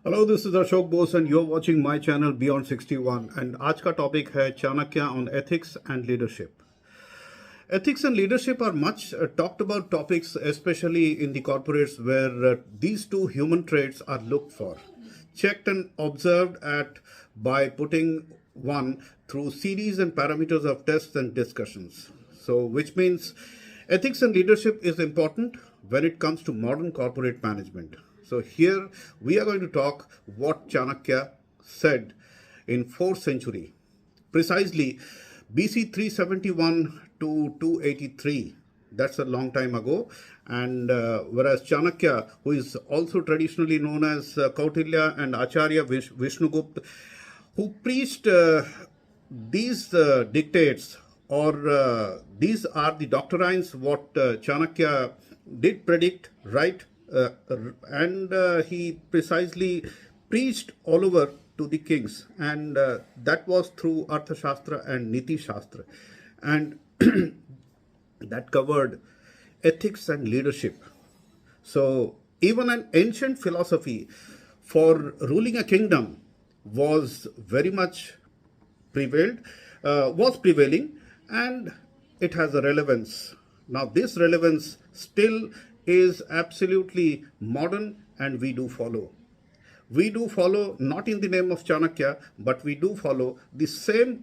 Hello this is Ashok Bose and you are watching my channel beyond 61 and आज का topic है Chanakya on ethics and leadership. Ethics and leadership are much talked about topics, especially in the corporates where these two human traits are looked for, checked and observed at by putting one through series and parameters of tests and discussions. So, which means ethics and leadership is important when it comes to modern corporate management. So, here we are going to talk what Chanakya said in 4th century, precisely BC 371 to 283. That's a long time ago. And whereas Chanakya, who is also traditionally known as Kautilya and Acharya Vishnugupta, who preached these dictates or these are the doctrines what Chanakya did predict, right? And he precisely preached all over to the kings, and that was through Arthashastra and Nitishastra, and that covered ethics and leadership. So even an ancient philosophy for ruling a kingdom was very much was prevailing, and it has a relevance. Now this relevance still is absolutely modern, and we do follow. We do follow not in the name of Chanakya, but we do follow the same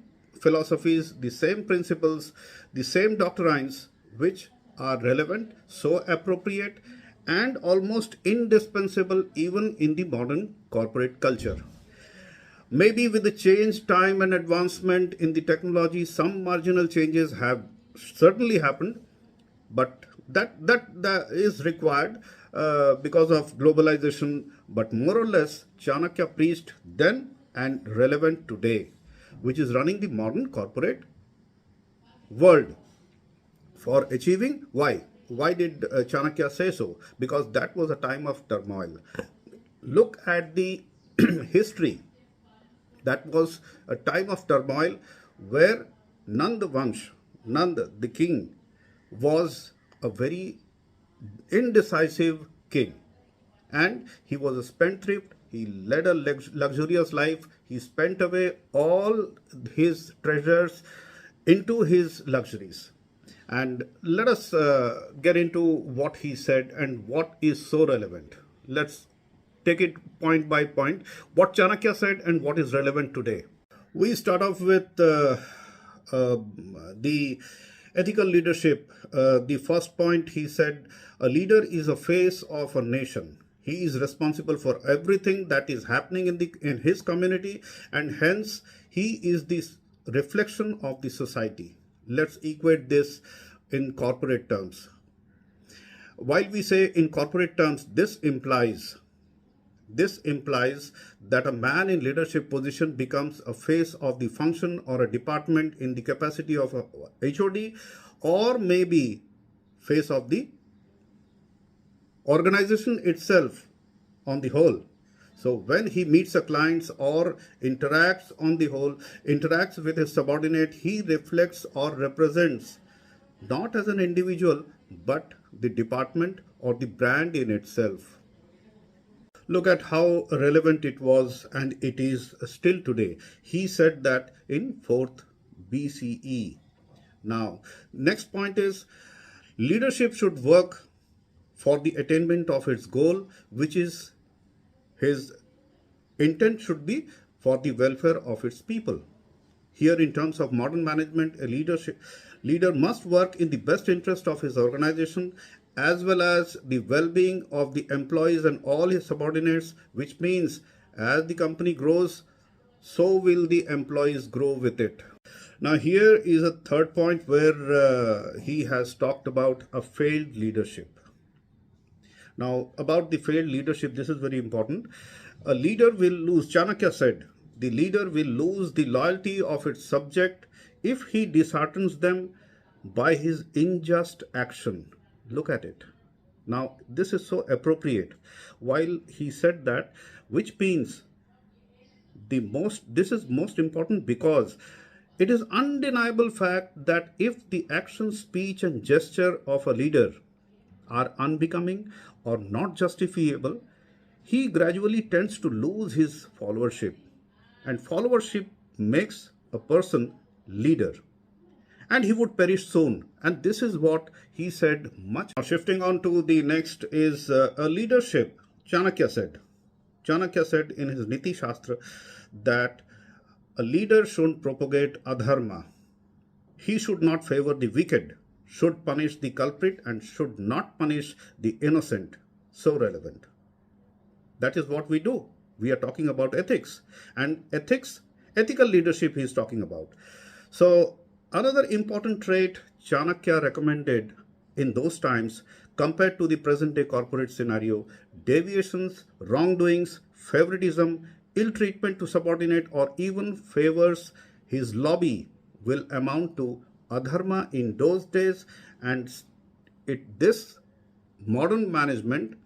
philosophies, the same principles, the same doctrines which are relevant, so appropriate, and almost indispensable even in the modern corporate culture. Maybe with the change, time, and advancement in the technology, some marginal changes have certainly happened, but that is required because of globalization. But more or less, Chanakya preached then and relevant today, which is running the modern corporate world for achieving. Why did Chanakya say so? Because that was a time of turmoil. Look at the history. That was a time of turmoil where Nanda Vansh, Nanda the king, was a very indecisive king, and he was a spendthrift. He led a luxurious life. He spent away all his treasures into his luxuries. And let us get into what he said and what is so relevant. Let's take it point by point, what Chanakya said and what is relevant today. We start off with the ethical leadership. The first point, he said, a leader is a face of a nation. He is responsible for everything that is happening in his community, and hence he is the reflection of the society. Let's equate this in corporate terms. While we say in corporate terms, this implies that a man in leadership position becomes a face of the function or a department in the capacity of a HOD, or maybe face of the organization itself on the whole. So when he meets a client or interacts with his subordinate, he reflects or represents not as an individual but the department or the brand in itself. Look at how relevant it was, and it is still today. He said that in 4th BCE. Now, next point is leadership should work for the attainment of its goal, which is his intent should be for the welfare of its people. Here, in terms of modern management, a leader must work in the best interest of his organization as well as the well-being of the employees and all his subordinates, which means as the company grows, so will the employees grow with it. Now, here is a third point where he has talked about a failed leadership. Now, about the failed leadership, this is very important. A leader will lose, Chanakya said, the leader will lose the loyalty of its subject if he disheartens them by his unjust action. Look at it. Now, this is so appropriate. While he said that, which means this is most important because it is undeniable fact that if the action, speech, and gesture of a leader are unbecoming or not justifiable, he gradually tends to lose his followership, and followership makes a person leader, and he would perish soon. And this is what he said much. Now, shifting on to the next is a leadership. Chanakya said in his Nitishastra that a leader shouldn't propagate adharma. He should not favor the wicked, should punish the culprit, and should not punish the innocent. So relevant. That is what we do. We are talking about ethics. And ethical leadership he is talking about. So, another important trait Chanakya recommended in those times, compared to the present day corporate scenario, deviations, wrongdoings, favoritism, ill treatment to subordinate, or even favors his lobby will amount to adharma in those days. And this modern management,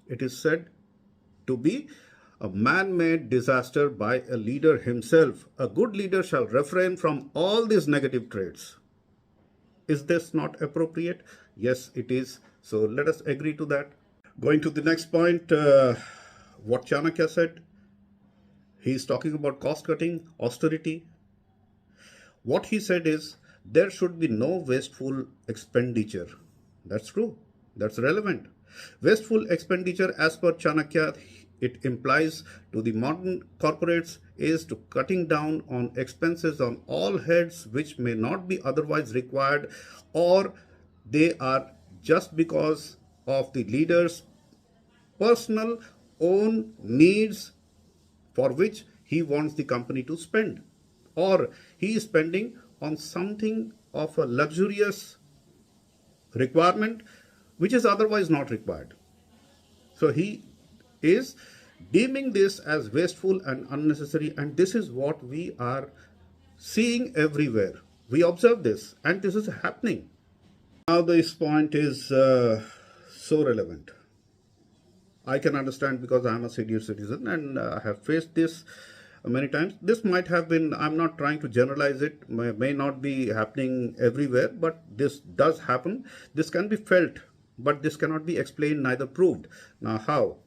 it is said to be a man-made disaster by a leader himself. A good leader shall refrain from all these negative traits. Is this not appropriate? Yes, it is. So let us agree to that. Going to the next point, what Chanakya said, he is talking about cost cutting, austerity. What he said is there should be no wasteful expenditure. That's true. That's relevant. Wasteful expenditure, as per Chanakya, it implies to the modern corporates is to cutting down on expenses on all heads which may not be otherwise required, or they are just because of the leader's personal own needs for which he wants the company to spend, or he is spending on something of a luxurious requirement which is otherwise not required. So he is deeming this as wasteful and unnecessary, and this is what we are seeing everywhere. We observe this, and this is happening. Now this point is so relevant. I can understand because I am a senior citizen and I have faced this many times. This might have been, I'm not trying to generalize it, may not be happening everywhere, but this does happen. This can be felt, but this cannot be explained, neither proved. Now how?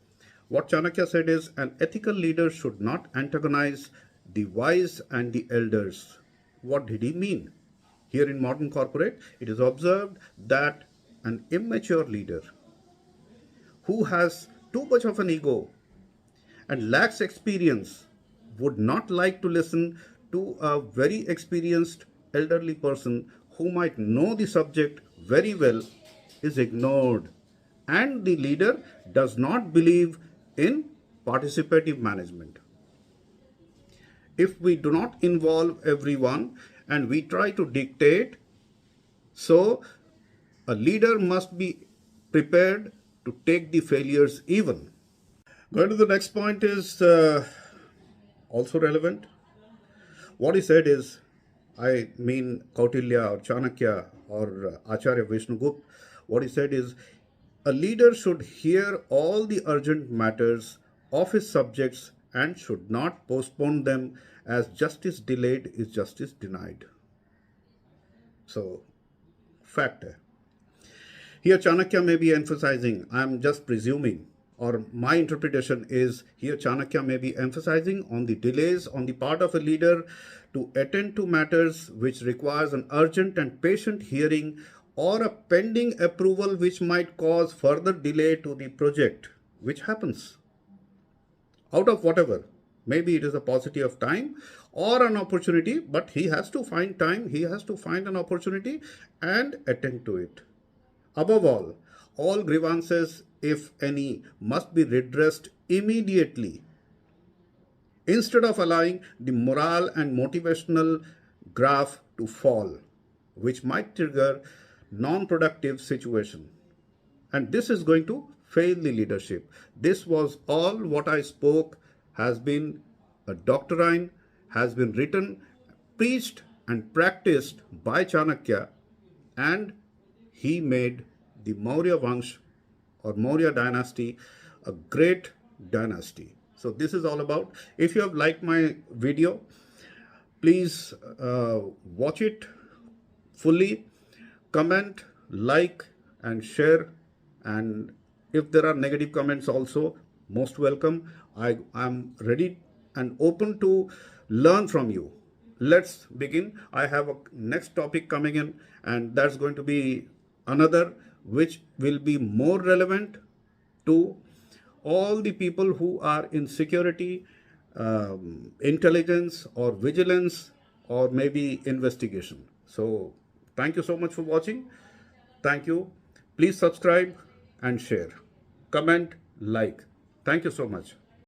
What Chanakya said is an ethical leader should not antagonize the wise and the elders. What did he mean? Here in modern corporate, it is observed that an immature leader who has too much of an ego and lacks experience would not like to listen to a very experienced elderly person who might know the subject very well, is ignored, and the leader does not believe in participative management. If we do not involve everyone and we try to dictate, so a leader must be prepared to take the failures even. Going to the next point is also relevant. What he said is, I mean Kautilya or Chanakya or Acharya Vishnugupta, what he said is, a leader should hear all the urgent matters of his subjects and should not postpone them, as justice delayed is justice denied. So, fact. Here Chanakya may be emphasizing, I am just presuming, or my interpretation is here Chanakya may be emphasizing on the delays on the part of a leader to attend to matters which requires an urgent and patient hearing, or a pending approval which might cause further delay to the project, which happens out of whatever. Maybe it is a paucity of time or an opportunity, but he has to find time, he has to find an opportunity and attend to it. Above all grievances, if any, must be redressed immediately, instead of allowing the morale and motivational graph to fall, which might trigger non-productive situation. And this is going to fail the leadership. This was all what I spoke, has been a doctrine, has been written, preached and practiced by Chanakya, and he made the Maurya Vansh or Maurya dynasty a great dynasty. So this is all about. If you have liked my video, please watch it fully, comment, like and share, and if there are negative comments also, most welcome. I'm ready and open to learn from you. Let's begin. I have a next topic coming in, and that's going to be another which will be more relevant to all the people who are in security, intelligence, or vigilance, or maybe investigation. So, thank you so much for watching. Thank you. Please subscribe and share. Comment, like. Thank you so much.